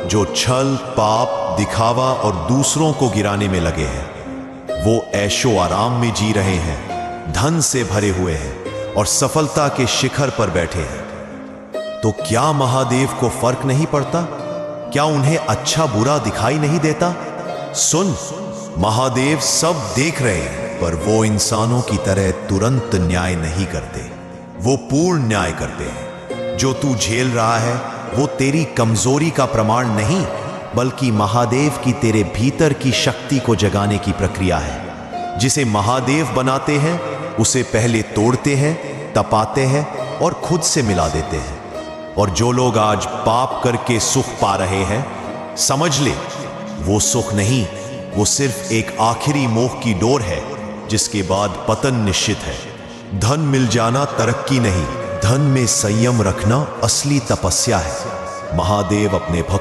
जो छल, पाप, दिखावा और दूसरों को गिराने में लगे हैं। वो ऐशो आराम में जी रहे हैं, धन से भरे हुए हैं और सफलता के शिखर पर बैठे हैं। तो क्या महादेव को फर्क नहीं पड़ता? क्या उन्हें अच्छा बुरा दिखाई नहीं देता? सुन, महादेव सब देख रहे हैं, पर वो इंसानों की तरह तुरंत न्याय नहीं करते। वो पूर्ण न्याय करते हैं। जो तू झेल रहा है वो तेरी कमजोरी का प्रमाण नहीं, बल्कि महादेव की तेरे भीतर की शक्ति को जगाने की प्रक्रिया है। जिसे महादेव बनाते हैं उसे पहले तोड़ते हैं, तपाते हैं और खुद से मिला देते हैं। और जो लोग आज पाप करके सुख पा रहे हैं, समझ ले, वो सुख नहीं, वो सिर्फ एक आखिरी मोह की डोर है, जिसके बाद पतन निश्चित है। धन मिल जाना तरक्की नहीं, धन में संयम रखना असली तपस्या है। महादेव अपने भक्त